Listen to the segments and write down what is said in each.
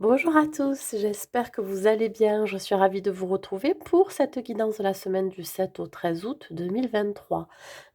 Bonjour à tous, j'espère que vous allez bien. Je suis ravie de vous retrouver pour cette guidance de la semaine du 7 au 13 août 2023.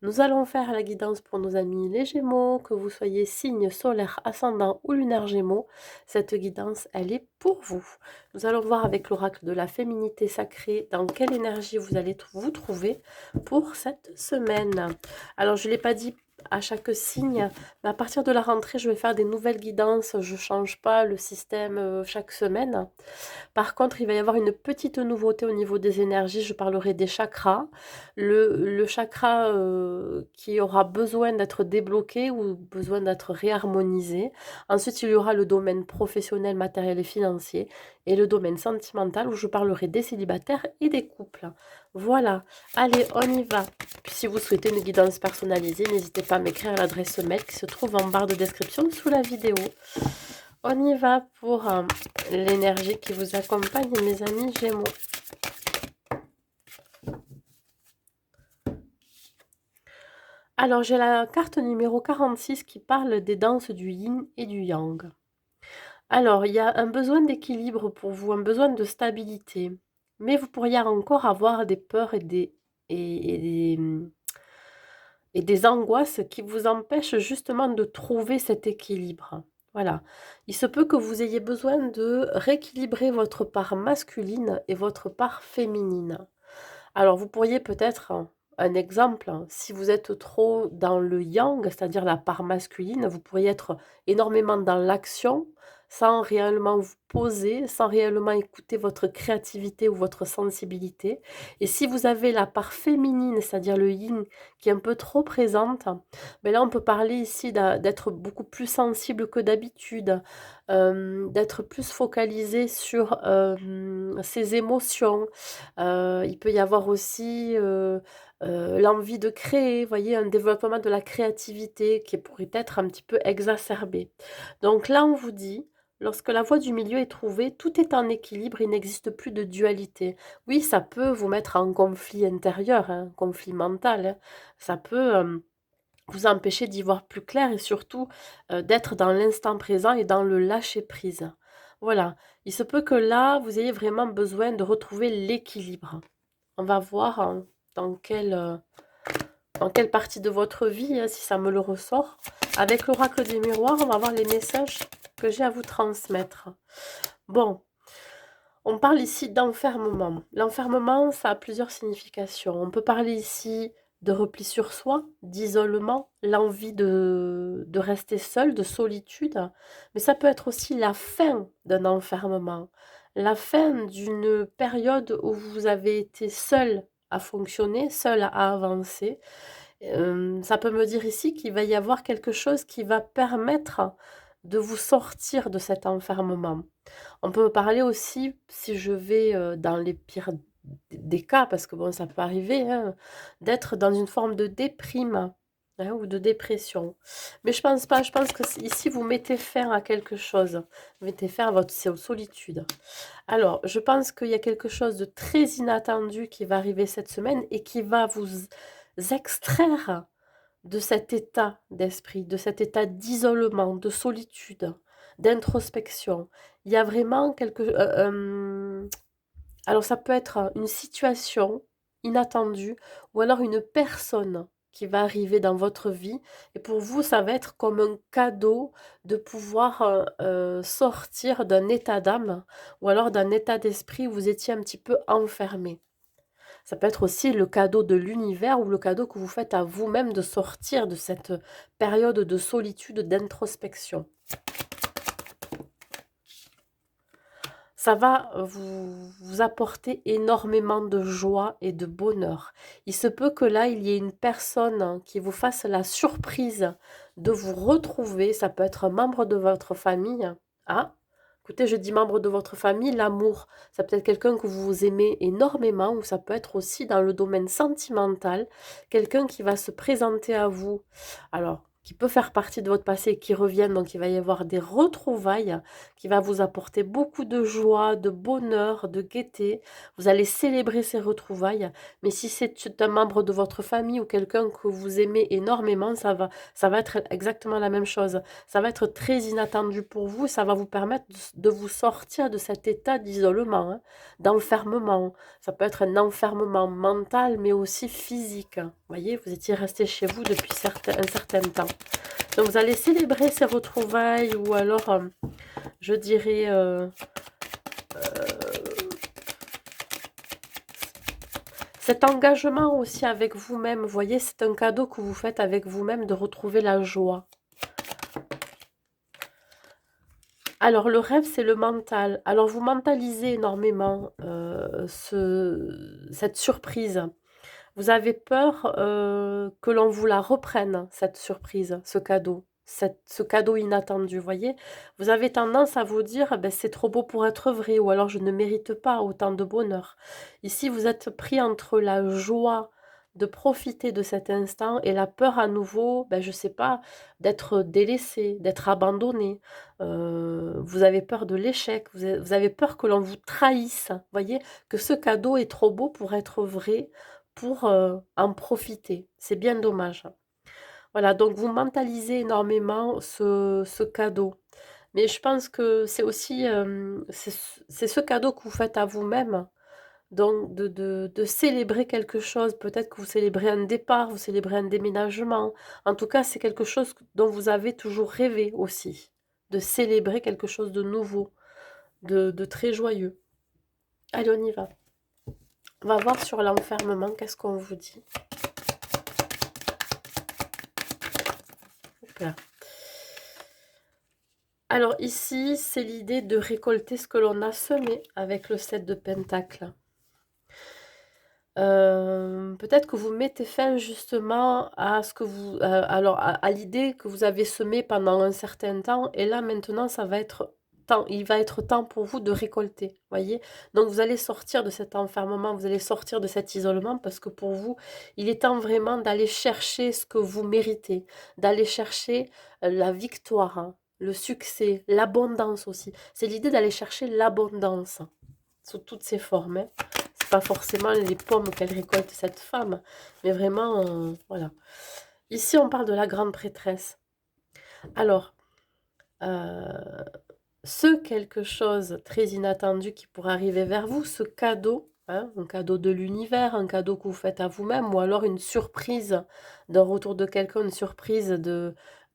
Nous allons faire la guidance pour nos amis les Gémeaux, que vous soyez signe solaire, ascendant ou lunaire Gémeaux. Cette guidance, elle est pour vous. Nous allons voir avec l'oracle de la féminité sacrée dans quelle énergie vous allez vous trouver pour cette semaine. Alors, je ne l'ai pas dit à chaque signe, mais à partir de la rentrée, je vais faire des nouvelles guidances. Je ne change pas le système chaque semaine. Par contre, il va y avoir une petite nouveauté au niveau des énergies. Je parlerai des chakras. Le chakra qui aura besoin d'être débloqué ou besoin d'être réharmonisé. Ensuite, il y aura le domaine professionnel, matériel et financier. Et le domaine sentimental où je parlerai des célibataires et des couples. Voilà. Allez, on y va. Puis si vous souhaitez une guidance personnalisée, n'hésitez pas à m'écrire à l'adresse mail qui se trouve en barre de description sous la vidéo. On y va pour l'énergie qui vous accompagne, mes amis Gémeaux. Alors, j'ai la carte numéro 46 qui parle des danses du yin et du yang. Alors, il y a un besoin d'équilibre pour vous, un besoin de stabilité. Mais vous pourriez encore avoir des peurs et des angoisses qui vous empêchent justement de trouver cet équilibre. Voilà. Il se peut que vous ayez besoin de rééquilibrer votre part masculine et votre part féminine. Alors, vous pourriez peut-être, un exemple, si vous êtes trop dans le yang, c'est-à-dire la part masculine, vous pourriez être énormément dans l'action, sans réellement vous poser, sans réellement écouter votre créativité ou votre sensibilité. Et si vous avez la part féminine, c'est-à-dire le yin, qui est un peu trop présente, ben là, on peut parler ici d'être beaucoup plus sensible que d'habitude, d'être plus focalisé sur ses émotions. Il peut y avoir aussi l'envie de créer, vous voyez, un développement de la créativité qui pourrait être un petit peu exacerbé. Donc là, on vous dit, lorsque la voie du milieu est trouvée, tout est en équilibre, il n'existe plus de dualité. Oui, ça peut vous mettre en conflit intérieur, hein, conflit mental, hein. Ça peut vous empêcher d'y voir plus clair et surtout d'être dans l'instant présent et dans le lâcher-prise. Voilà, il se peut que là, vous ayez vraiment besoin de retrouver l'équilibre. On va voir dans quelle partie de votre vie, hein, si ça me le ressort. Avec l'oracle des miroirs, on va voir les messages que j'ai à vous transmettre. Bon, on parle ici d'enfermement. L'enfermement, ça a plusieurs significations. On peut parler ici de repli sur soi, d'isolement, l'envie de rester seul, de solitude, mais ça peut être aussi la fin d'un enfermement, la fin d'une période où vous avez été seul à fonctionner, seul à avancer. Ça peut me dire ici qu'il va y avoir quelque chose qui va permettre de vous sortir de cet enfermement. On peut parler aussi, si je vais dans les pires des cas, parce que bon, ça peut arriver, hein, d'être dans une forme de déprime, hein, ou de dépression. Mais je pense pas, je pense que ici, vous mettez fin à quelque chose. Vous mettez fin à votre solitude. Alors, je pense qu'il y a quelque chose de très inattendu qui va arriver cette semaine et qui va vous extraire de cet état d'esprit, de cet état d'isolement, de solitude, d'introspection. Il y a vraiment alors ça peut être une situation inattendue ou alors une personne qui va arriver dans votre vie et pour vous, ça va être comme un cadeau de pouvoir, sortir d'un état d'âme ou alors d'un état d'esprit où vous étiez un petit peu enfermé. Ça peut être aussi le cadeau de l'univers ou le cadeau que vous faites à vous-même de sortir de cette période de solitude, d'introspection. Ça va vous apporter énormément de joie et de bonheur. Il se peut que là, il y ait une personne qui vous fasse la surprise de vous retrouver. Ça peut être un membre de votre famille. Ah, écoutez, je dis membre de votre famille, l'amour. Ça peut être quelqu'un que vous aimez énormément ou ça peut être aussi dans le domaine sentimental, quelqu'un qui va se présenter à vous. Alors, qui peut faire partie de votre passé et qui reviennent. Donc, il va y avoir des retrouvailles qui va vous apporter beaucoup de joie, de bonheur, de gaieté. Vous allez célébrer ces retrouvailles. Mais si c'est un membre de votre famille ou quelqu'un que vous aimez énormément, ça va être exactement la même chose. Ça va être très inattendu pour vous. Ça va vous permettre de vous sortir de cet état d'isolement, hein, d'enfermement. Ça peut être un enfermement mental, mais aussi physique. Vous voyez, vous étiez resté chez vous depuis un certain temps. Donc, vous allez célébrer ces retrouvailles ou alors, je dirais, cet engagement aussi avec vous-même. Vous voyez, c'est un cadeau que vous faites avec vous-même de retrouver la joie. Alors, le rêve, c'est le mental. Alors, vous mentalisez énormément cette surprise. Vous avez peur que l'on vous la reprenne, cette surprise, ce cadeau, ce cadeau inattendu, voyez. Vous avez tendance à vous dire, ben, c'est trop beau pour être vrai, ou alors je ne mérite pas autant de bonheur. Ici, vous êtes pris entre la joie de profiter de cet instant et la peur à nouveau, ben, je sais pas, d'être délaissé, d'être abandonné. Vous avez peur de l'échec, vous avez peur que l'on vous trahisse, voyez, que ce cadeau est trop beau pour être vrai, pour en profiter. C'est bien dommage. Voilà, donc vous mentalisez énormément ce cadeau. Mais je pense que c'est aussi, c'est ce cadeau que vous faites à vous-même, donc de célébrer quelque chose. Peut-être que vous célébrez un départ, vous célébrez un déménagement. En tout cas, c'est quelque chose dont vous avez toujours rêvé aussi, de célébrer quelque chose de nouveau, de très joyeux. Allez, on y va. On va voir sur l'enfermement, qu'est-ce qu'on vous dit. Hop. Alors ici, c'est l'idée de récolter ce que l'on a semé avec le 7 de Pentacle. Peut-être que vous mettez fin justement à ce que vous, alors à l'idée que vous avez semé pendant un certain temps, et là maintenant ça va être temps, il va être temps pour vous de récolter, voyez. Donc vous allez sortir de cet enfermement, vous allez sortir de cet isolement parce que pour vous, il est temps vraiment d'aller chercher ce que vous méritez, d'aller chercher la victoire, hein, le succès, l'abondance aussi. C'est l'idée d'aller chercher l'abondance sous toutes ses formes, hein. C'est pas forcément les pommes qu'elle récolte cette femme, mais vraiment, voilà. Ici, on parle de la grande prêtresse. Alors, ce quelque chose très inattendu qui pourrait arriver vers vous, ce cadeau, hein, un cadeau de l'univers, un cadeau que vous faites à vous-même, ou alors une surprise d'un retour de quelqu'un, une surprise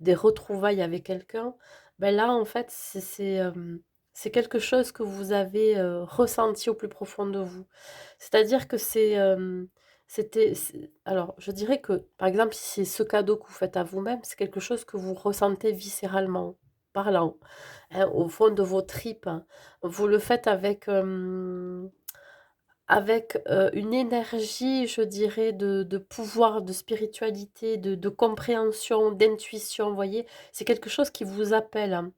des retrouvailles avec quelqu'un, ben là, en fait, c'est quelque chose que vous avez ressenti au plus profond de vous. C'est-à-dire que alors, je dirais que, par exemple, si c'est ce cadeau que vous faites à vous-même, c'est quelque chose que vous ressentez viscéralement parlant, hein, au fond de vos tripes, hein. Vous le faites avec une énergie, je dirais, de pouvoir, de spiritualité, de compréhension, d'intuition, vous voyez? C'est quelque chose qui vous appelle, hein.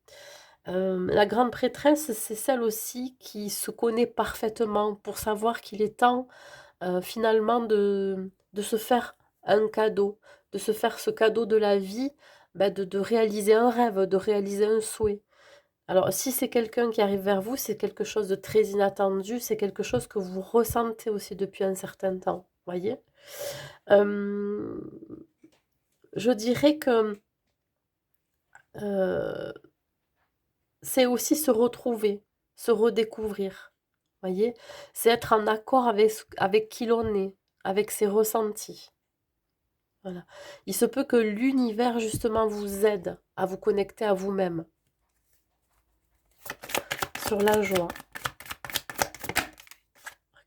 La grande prêtresse, c'est celle aussi qui se connaît parfaitement pour savoir qu'il est temps, finalement de se faire un cadeau, de se faire ce cadeau de la vie, bah, de réaliser un rêve, de réaliser un souhait. Alors, si c'est quelqu'un qui arrive vers vous, c'est quelque chose de très inattendu, c'est quelque chose que vous ressentez aussi depuis un certain temps, voyez? Hem, je dirais que, heu, c'est aussi se retrouver, se redécouvrir, voyez? C'est être en accord avec qui l'on est, avec ses ressentis, voilà. Il se peut que l'univers justement vous aide à vous connecter à vous-même, sur la joie.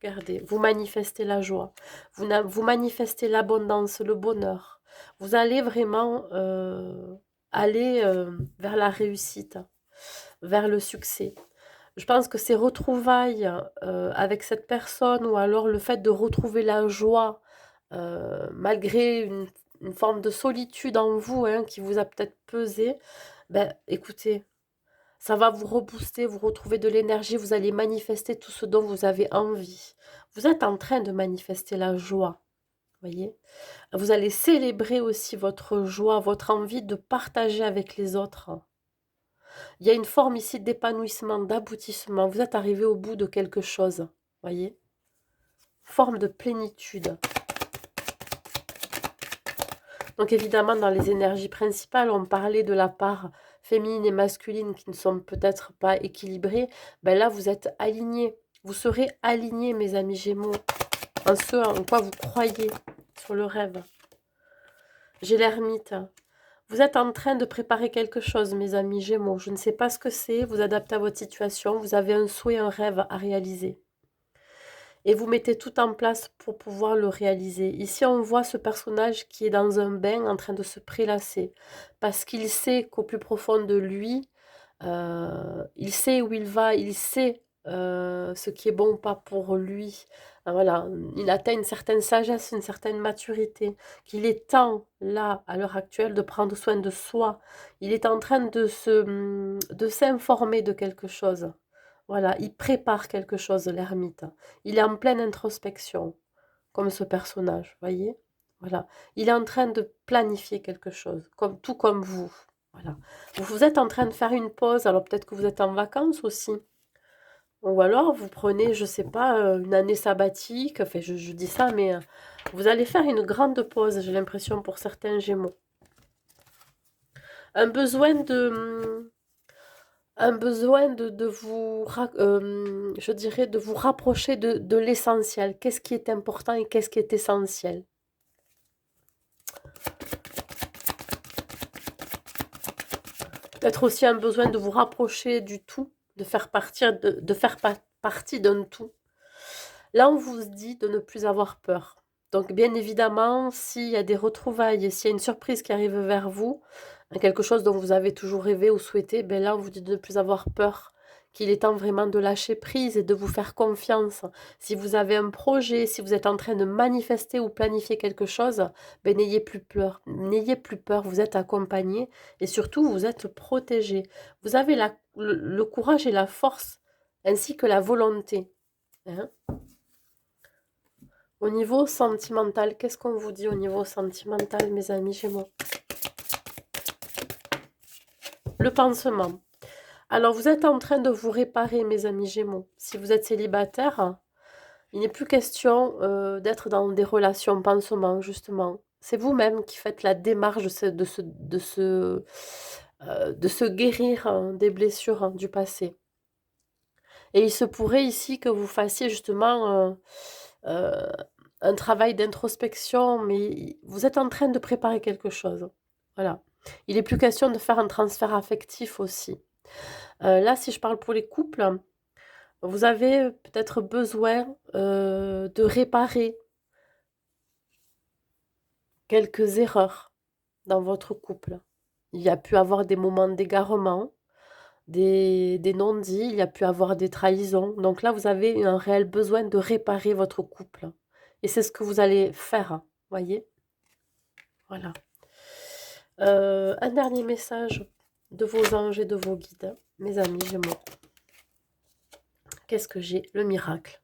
Regardez, vous manifestez la joie, vous manifestez l'abondance, le bonheur. Vous allez vraiment aller vers la réussite, vers le succès. Je pense que ces retrouvailles avec cette personne ou alors le fait de retrouver la joie malgré une forme de solitude en vous, hein, qui vous a peut-être pesé, ben écoutez, ça va vous rebooster, vous retrouver de l'énergie, vous allez manifester tout ce dont vous avez envie. Vous êtes en train de manifester la joie, voyez? Vous allez célébrer aussi votre joie, votre envie de partager avec les autres. Il y a une forme ici d'épanouissement, d'aboutissement. Vous êtes arrivé au bout de quelque chose, voyez? Forme de plénitude. Donc évidemment, dans les énergies principales, on parlait de la part féminine et masculine qui ne sont peut-être pas équilibrées. Ben là, vous êtes alignés. Vous serez alignés, mes amis Gémeaux, en ce en quoi vous croyez sur le rêve. J'ai l'ermite. Vous êtes en train de préparer quelque chose, mes amis Gémeaux. Je ne sais pas ce que c'est. Vous adaptez à votre situation. Vous avez un souhait, un rêve à réaliser. Et vous mettez tout en place pour pouvoir le réaliser. Ici, on voit ce personnage qui est dans un bain en train de se prélasser. Parce qu'il sait qu'au plus profond de lui, il sait où il va, il sait ce qui est bon ou pas pour lui. Voilà, il atteint une certaine sagesse, une certaine maturité, qu'il est temps, là, à l'heure actuelle, de prendre soin de soi. Il est en train de s'informer de quelque chose. Voilà, il prépare quelque chose, l'ermite. Il est en pleine introspection, comme ce personnage, voyez? Voilà, il est en train de planifier quelque chose, tout comme vous. Voilà. Vous êtes en train de faire une pause, alors peut-être que vous êtes en vacances aussi. Ou alors vous prenez, je sais pas, une année sabbatique, enfin je dis ça, mais vous allez faire une grande pause, j'ai l'impression, pour certains Gémeaux. Un besoin de, de vous, je dirais, de vous rapprocher de l'essentiel. Qu'est-ce qui est important et qu'est-ce qui est essentiel? Peut-être aussi un besoin de vous rapprocher du tout, de faire partir, de faire partie d'un tout. Là, on vous dit de ne plus avoir peur. Donc, bien évidemment, s'il y a des retrouvailles, s'il y a une surprise qui arrive vers vous, quelque chose dont vous avez toujours rêvé ou souhaité, ben là, on vous dit de ne plus avoir peur, qu'il est temps vraiment de lâcher prise et de vous faire confiance. Si vous avez un projet, si vous êtes en train de manifester ou planifier quelque chose, ben n'ayez plus peur. N'ayez plus peur, vous êtes accompagné et surtout, vous êtes protégé. Vous avez le courage et la force, ainsi que la volonté. Hein. Au niveau sentimental, qu'est-ce qu'on vous dit au niveau sentimental, mes amis, chez moi? Le pansement. Alors, vous êtes en train de vous réparer, mes amis Gémeaux. Si vous êtes célibataire, il n'est plus question d'être dans des relations pansement, justement. C'est vous-même qui faites la démarche de se guérir des blessures du passé. Et il se pourrait ici que vous fassiez justement euh, un travail d'introspection, mais vous êtes en train de préparer quelque chose. Voilà. Il n'est plus question de faire un transfert affectif aussi. Là, si je parle pour les couples, vous avez peut-être besoin de réparer quelques erreurs dans votre couple. Il y a pu avoir des moments d'égarement, des non-dits, il y a pu avoir des trahisons. Donc là, vous avez un réel besoin de réparer votre couple. Et c'est ce que vous allez faire, voyez? Voilà. Un dernier message de vos anges et de vos guides, mes amis Gémeaux. Qu'est-ce que j'ai? Le miracle.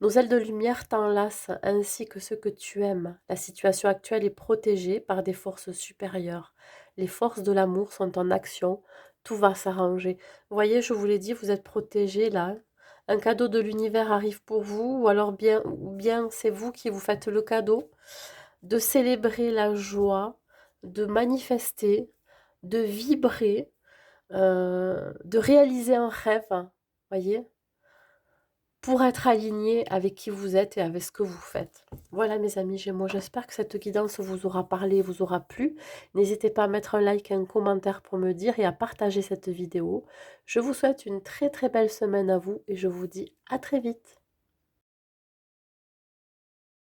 Nos ailes de lumière t'enlacent ainsi que ceux que tu aimes. La situation actuelle est protégée par des forces supérieures. Les forces de l'amour sont en action. Tout va s'arranger. Vous voyez, je vous l'ai dit, vous êtes protégés là. Un cadeau de l'univers arrive pour vous, ou bien c'est vous qui vous faites le cadeau de célébrer la joie, de manifester, de vibrer, de réaliser un rêve, voyez, pour être aligné avec qui vous êtes et avec ce que vous faites. Voilà mes amis Gémeaux, j'espère que cette guidance vous aura parlé, vous aura plu. N'hésitez pas à mettre un like et un commentaire pour me dire et à partager cette vidéo. Je vous souhaite une très très belle semaine à vous et je vous dis à très vite.